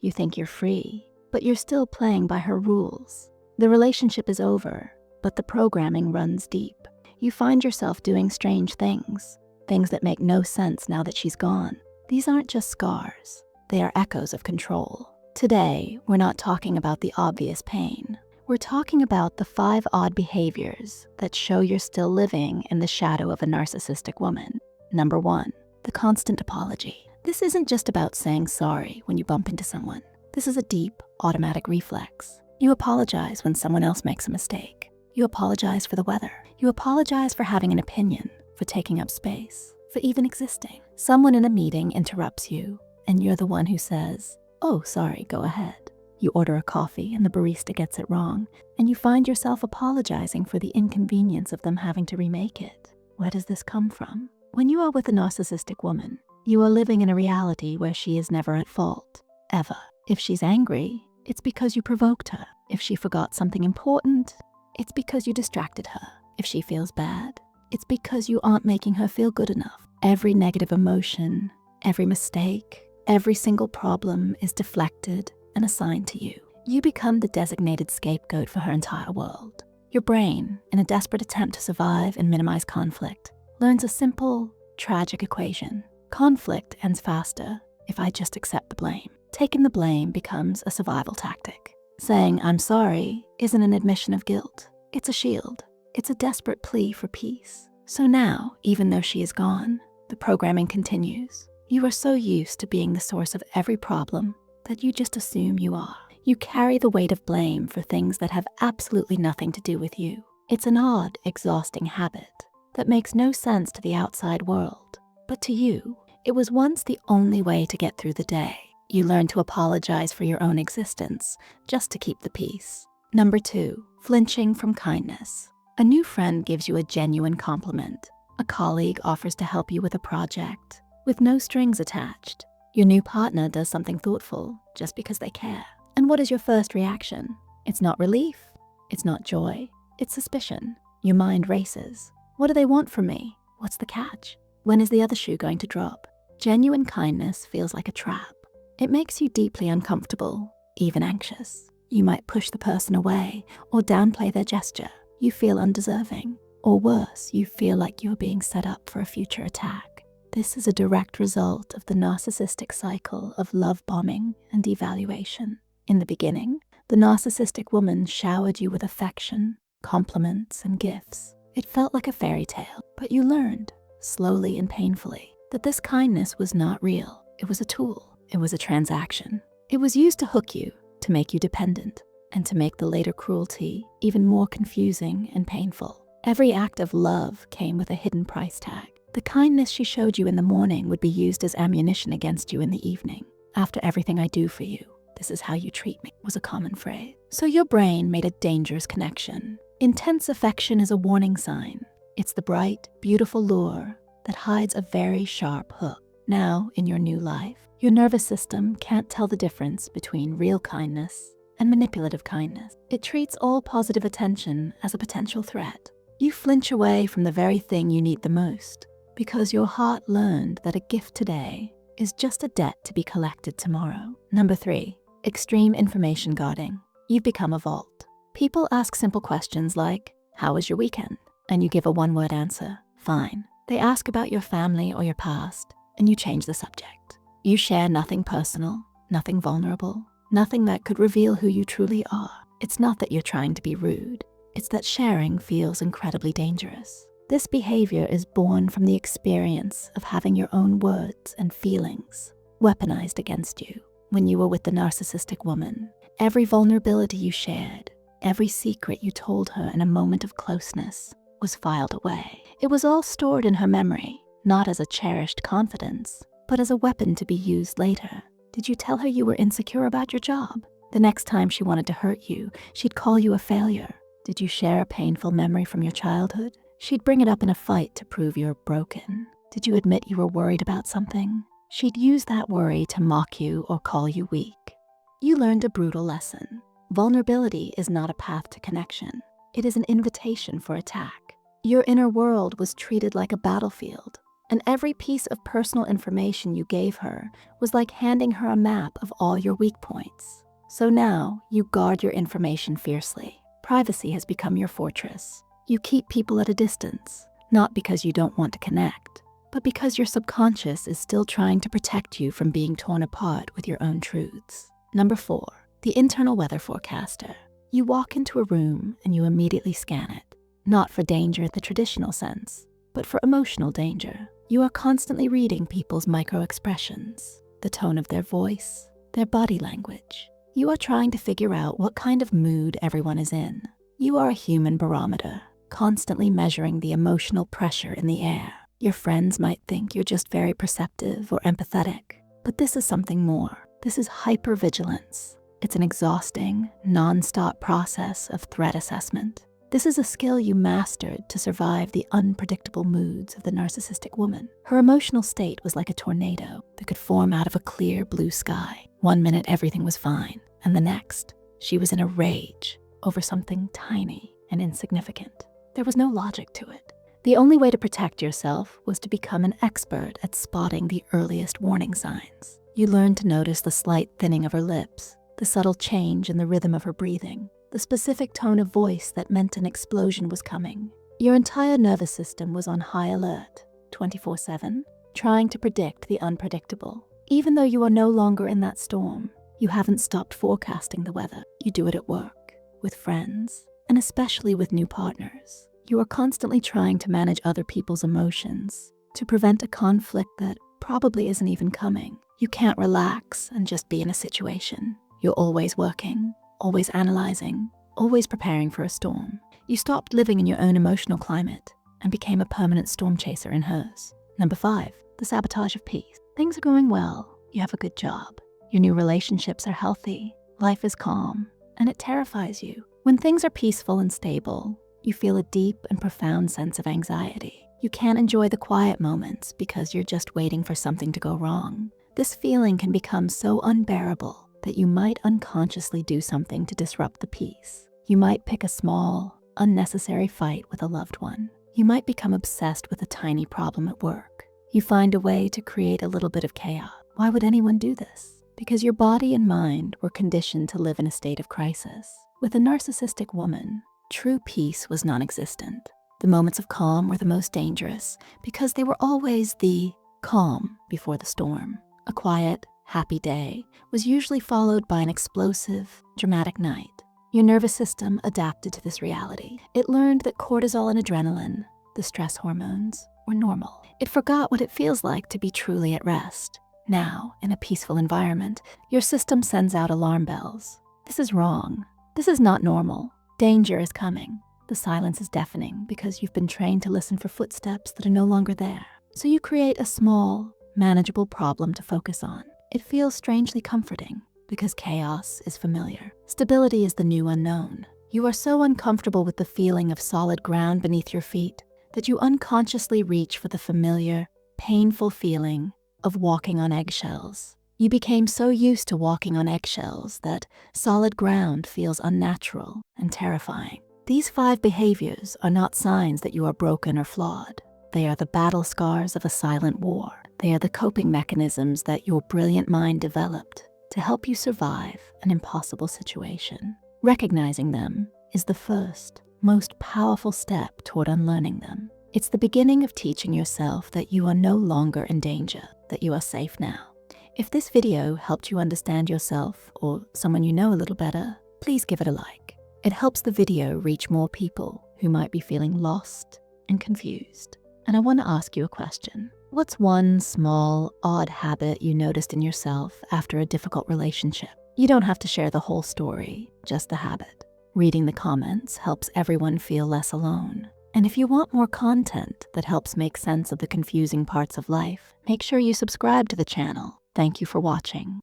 You think you're free, but you're still playing by her rules. The relationship is over, but the programming runs deep. You find yourself doing strange things that make no sense now that she's gone. These aren't just scars, they are echoes of control. Today, we're not talking about the obvious pain. We're talking about the 5 odd behaviors that show you're still living in the shadow of a narcissistic woman. Number 1, the constant apology. This isn't just about saying sorry when you bump into someone. This is a deep, automatic reflex. You apologize when someone else makes a mistake. You apologize for the weather. You apologize for having an opinion, for taking up space, for even existing. Someone in a meeting interrupts you, and you're the one who says, "Oh, sorry, go ahead." You order a coffee and the barista gets it wrong, and you find yourself apologizing for the inconvenience of them having to remake it. Where does this come from? When you are with a narcissistic woman, you are living in a reality where she is never at fault, ever. If she's angry, it's because you provoked her. If she forgot something important, it's because you distracted her. If she feels bad, it's because you aren't making her feel good enough. Every negative emotion, every mistake, every single problem is deflected and assigned to you. You become the designated scapegoat for her entire world. Your brain, in a desperate attempt to survive and minimize conflict, learns a simple, tragic equation. Conflict ends faster if I just accept the blame. Taking the blame becomes a survival tactic. Saying "I'm sorry" isn't an admission of guilt. It's a shield. It's a desperate plea for peace. So now, even though she is gone, the programming continues. You are so used to being the source of every problem that you just assume you are. You carry the weight of blame for things that have absolutely nothing to do with you. It's an odd, exhausting habit that makes no sense to the outside world. But to you, it was once the only way to get through the day. You learn to apologize for your own existence just to keep the peace. Number 2, flinching from kindness. A new friend gives you a genuine compliment. A colleague offers to help you with a project with no strings attached. Your new partner does something thoughtful just because they care. And what is your first reaction? It's not relief. It's not joy. It's suspicion. Your mind races. What do they want from me? What's the catch? When is the other shoe going to drop? Genuine kindness feels like a trap. It makes you deeply uncomfortable, even anxious. You might push the person away or downplay their gesture. You feel undeserving. Or worse, you feel like you're being set up for a future attack. This is a direct result of the narcissistic cycle of love bombing and devaluation. In the beginning, the narcissistic woman showered you with affection, compliments, and gifts. It felt like a fairy tale, but you learned, slowly and painfully, that this kindness was not real. It was a tool. It was a transaction. It was used to hook you, to make you dependent, and to make the later cruelty even more confusing and painful. Every act of love came with a hidden price tag. The kindness she showed you in the morning would be used as ammunition against you in the evening. "After everything I do for you, this is how you treat me," was a common phrase. So your brain made a dangerous connection. Intense affection is a warning sign. It's the bright, beautiful lure that hides a very sharp hook. Now, in your new life, your nervous system can't tell the difference between real kindness and manipulative kindness. It treats all positive attention as a potential threat. You flinch away from the very thing you need the most because your heart learned that a gift today is just a debt to be collected tomorrow. Number 3, extreme information guarding. You've become a vault. People ask simple questions like, "How was your weekend?" And you give a one-word answer, "Fine." They ask about your family or your past, and you change the subject. You share nothing personal, nothing vulnerable, nothing that could reveal who you truly are. It's not that you're trying to be rude. It's that sharing feels incredibly dangerous. This behavior is born from the experience of having your own words and feelings weaponized against you. When you were with the narcissistic woman, every vulnerability you shared, every secret you told her in a moment of closeness was filed away. It was all stored in her memory, not as a cherished confidence, but as a weapon to be used later. Did you tell her you were insecure about your job? The next time she wanted to hurt you, she'd call you a failure. Did you share a painful memory from your childhood? She'd bring it up in a fight to prove you're broken. Did you admit you were worried about something? She'd use that worry to mock you or call you weak. You learned a brutal lesson. Vulnerability is not a path to connection. It is an invitation for attack. Your inner world was treated like a battlefield, and every piece of personal information you gave her was like handing her a map of all your weak points. So now, you guard your information fiercely. Privacy has become your fortress. You keep people at a distance, not because you don't want to connect, but because your subconscious is still trying to protect you from being torn apart with your own truths. Number 4, the internal weather forecaster. You walk into a room and you immediately scan it, not for danger in the traditional sense, but for emotional danger. You are constantly reading people's micro-expressions, the tone of their voice, their body language. You are trying to figure out what kind of mood everyone is in. You are a human barometer, constantly measuring the emotional pressure in the air. Your friends might think you're just very perceptive or empathetic, but this is something more. This is hypervigilance. It's an exhausting, non-stop process of threat assessment. This is a skill you mastered to survive the unpredictable moods of the narcissistic woman. Her emotional state was like a tornado that could form out of a clear blue sky. One minute everything was fine, and the next, she was in a rage over something tiny and insignificant. There was no logic to it. The only way to protect yourself was to become an expert at spotting the earliest warning signs. You learned to notice the slight thinning of her lips, the subtle change in the rhythm of her breathing, the specific tone of voice that meant an explosion was coming. Your entire nervous system was on high alert, 24/7, trying to predict the unpredictable. Even though you are no longer in that storm, you haven't stopped forecasting the weather. You do it at work, with friends, and especially with new partners. You are constantly trying to manage other people's emotions to prevent a conflict that probably isn't even coming. You can't relax and just be in a situation. You're always working, always analyzing, always preparing for a storm. You stopped living in your own emotional climate and became a permanent storm chaser in hers. Number 5, the sabotage of peace. Things are going well. You have a good job. Your new relationships are healthy. Life is calm, and it terrifies you. When things are peaceful and stable, you feel a deep and profound sense of anxiety. You can't enjoy the quiet moments because you're just waiting for something to go wrong. This feeling can become so unbearable that you might unconsciously do something to disrupt the peace. You might pick a small, unnecessary fight with a loved one. You might become obsessed with a tiny problem at work. You find a way to create a little bit of chaos. Why would anyone do this? Because your body and mind were conditioned to live in a state of crisis. With a narcissistic woman, true peace was non-existent. The moments of calm were the most dangerous because they were always the calm before the storm. A quiet, happy day was usually followed by an explosive, dramatic night. Your nervous system adapted to this reality. It learned that cortisol and adrenaline, the stress hormones, were normal. It forgot what it feels like to be truly at rest. Now, in a peaceful environment, your system sends out alarm bells. This is wrong. This is not normal. Danger is coming. The silence is deafening because you've been trained to listen for footsteps that are no longer there. So you create a small, manageable problem to focus on. It feels strangely comforting because chaos is familiar. Stability is the new unknown. You are so uncomfortable with the feeling of solid ground beneath your feet that you unconsciously reach for the familiar, painful feeling of walking on eggshells. You became so used to walking on eggshells that solid ground feels unnatural and terrifying. These 5 behaviors are not signs that you are broken or flawed. They are the battle scars of a silent war. They are the coping mechanisms that your brilliant mind developed to help you survive an impossible situation. Recognizing them is the first, most powerful step toward unlearning them. It's the beginning of teaching yourself that you are no longer in danger, that you are safe now. If this video helped you understand yourself or someone you know a little better, please give it a like. It helps the video reach more people who might be feeling lost and confused. And I want to ask you a question. What's one small, odd habit you noticed in yourself after a difficult relationship? You don't have to share the whole story, just the habit. Reading the comments helps everyone feel less alone. And if you want more content that helps make sense of the confusing parts of life, make sure you subscribe to the channel. Thank you for watching.